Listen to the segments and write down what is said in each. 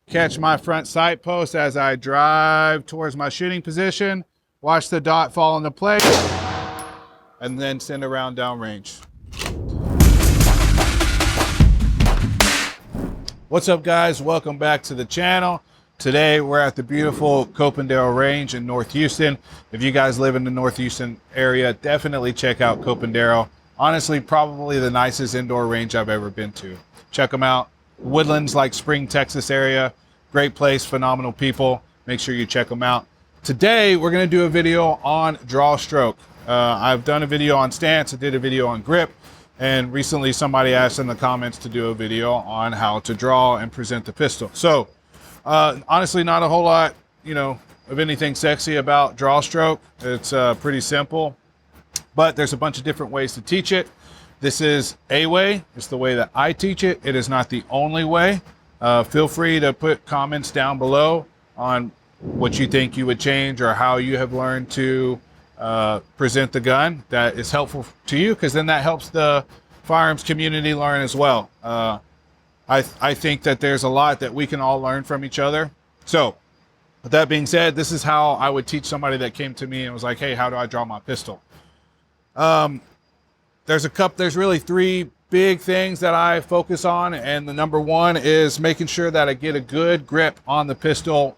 catch my front sight post as I drive towards my shooting position, watch the dot fall into place, and then send a round downrange. What's up, guys? Welcome back to the channel. Today we're at the beautiful Copandero Range in North Houston. If you guys live in the North Houston area, definitely check out Copandero. Honestly, probably the nicest indoor range I've ever been to. Check them out. Woodlands, like Spring, Texas area. Great place, phenomenal people. Make sure you check them out. Today we're going to do a video on draw stroke. I've done a video on stance. I did a video on grip. And recently somebody asked in the comments to do a video on how to draw and present the pistol. So honestly, not a whole lot, of anything sexy about draw stroke. It's pretty simple, but there's a bunch of different ways to teach it. This is a way. It's the way that I teach it. It is not the only way. Feel free to put comments down below on what you think you would change or how you have learned to present the gun that is helpful to you, because then that helps the firearms community learn as well. I think that there's a lot that we can all learn from each other. So with that being said, this is how I would teach somebody that came to me and was like, hey, how do I draw my pistol? There's really three big things that I focus on. And the number one is making sure that I get a good grip on the pistol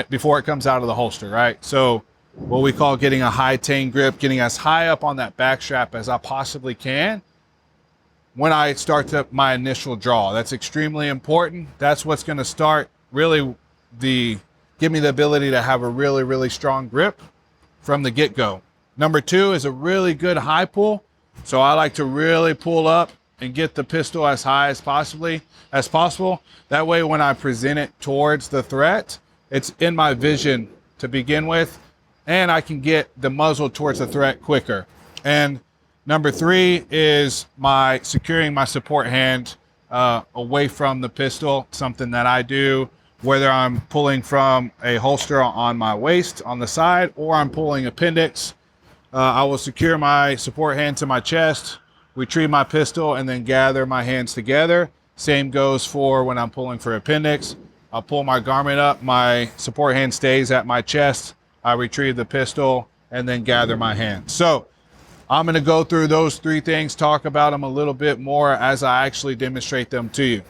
before it comes out of the holster, right? So what we call getting a high tang grip, getting as high up on that back strap as I possibly can when I start my initial draw. That's extremely important. That's what's going to start really give me the ability to have a really, really strong grip from the get-go. Number two is a really good high pull. So I like to really pull up and get the pistol as high as possible. That way, when I present it towards the threat, it's in my vision to begin with, and I can get the muzzle towards the threat quicker. And number three is securing my support hand away from the pistol, something that I do whether I'm pulling from a holster on my waist on the side or I'm pulling appendix. I will secure my support hand to my chest, retrieve my pistol, and then gather my hands together. Same goes for when I'm pulling for appendix. I'll pull my garment up, my support hand stays at my chest, I retrieve the pistol, and then gather my hands. So I'm going to go through those three things, talk about them a little bit more as I actually demonstrate them to you.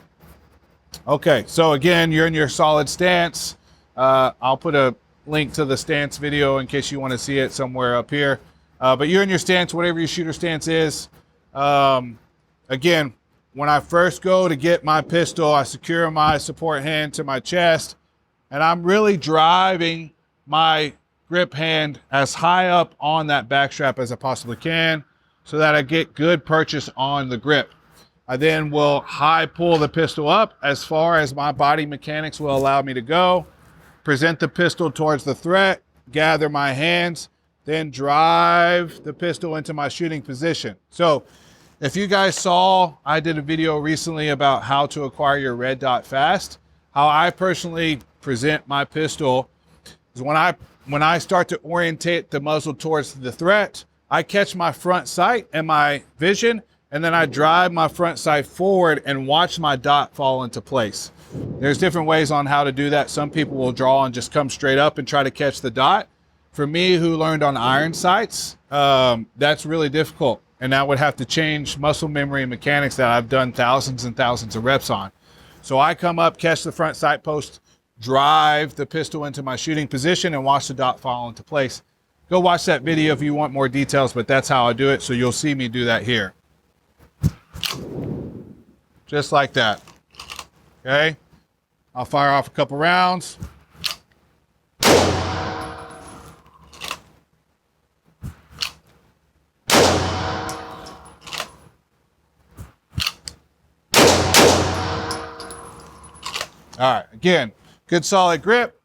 Okay, so again, you're in your solid stance. I'll put a link to the stance video in case you want to see it somewhere up here. But you're in your stance, whatever your shooter stance is. Again, when I first go to get my pistol, I secure my support hand to my chest, and I'm really driving my grip hand as high up on that back strap as I possibly can so that I get good purchase on the grip. I then will high pull the pistol up as far as my body mechanics will allow me to go, present the pistol towards the threat, gather my hands, then drive the pistol into my shooting position. So if you guys saw, I did a video recently about how to acquire your red dot fast. How I personally present my pistol is when I start to orientate the muzzle towards the threat, I catch my front sight and my vision, and then I drive my front sight forward and watch my dot fall into place. There's different ways on how to do that. Some people will draw and just come straight up and try to catch the dot. For me, who learned on iron sights, that's really difficult. And that would have to change muscle memory and mechanics that I've done thousands and thousands of reps on. So I come up, catch the front sight post, drive the pistol into my shooting position, and watch the dot fall into place. Go watch that video if you want more details, but that's how I do it. So you'll see me do that here. Just like that. Okay. I'll fire off a couple rounds. All right, again, good solid grip,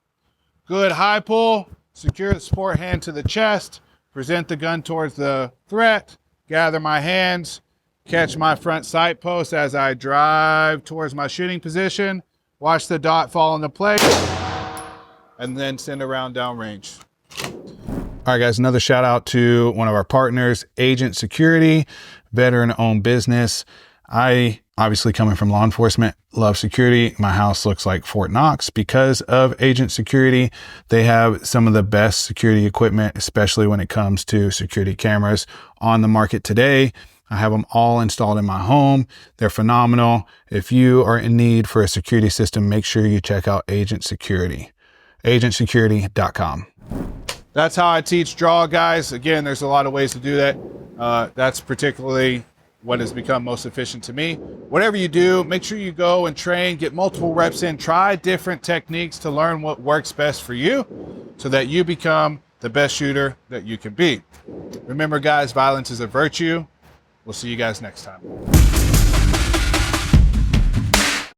good high pull, secure the support hand to the chest, present the gun towards the threat, gather my hands, catch my front sight post as I drive towards my shooting position, watch the dot fall into place, and then send a round downrange. All right, guys, another shout out to one of our partners, Agent Security, veteran-owned business. I Obviously, coming from law enforcement, love security. My house looks like Fort Knox because of Agent Security. They have some of the best security equipment, especially when it comes to security cameras on the market today. I have them all installed in my home. They're phenomenal. If you are in need for a security system, make sure you check out Agent Security. agentsecurity.com. That's how I teach draw, guys. Again, there's a lot of ways to do that. That's particularly what has become most efficient to me. Whatever you do, make sure you go and train, get multiple reps in, try different techniques to learn what works best for you so that you become the best shooter that you can be. Remember, guys, violence is a virtue. We'll see you guys next time.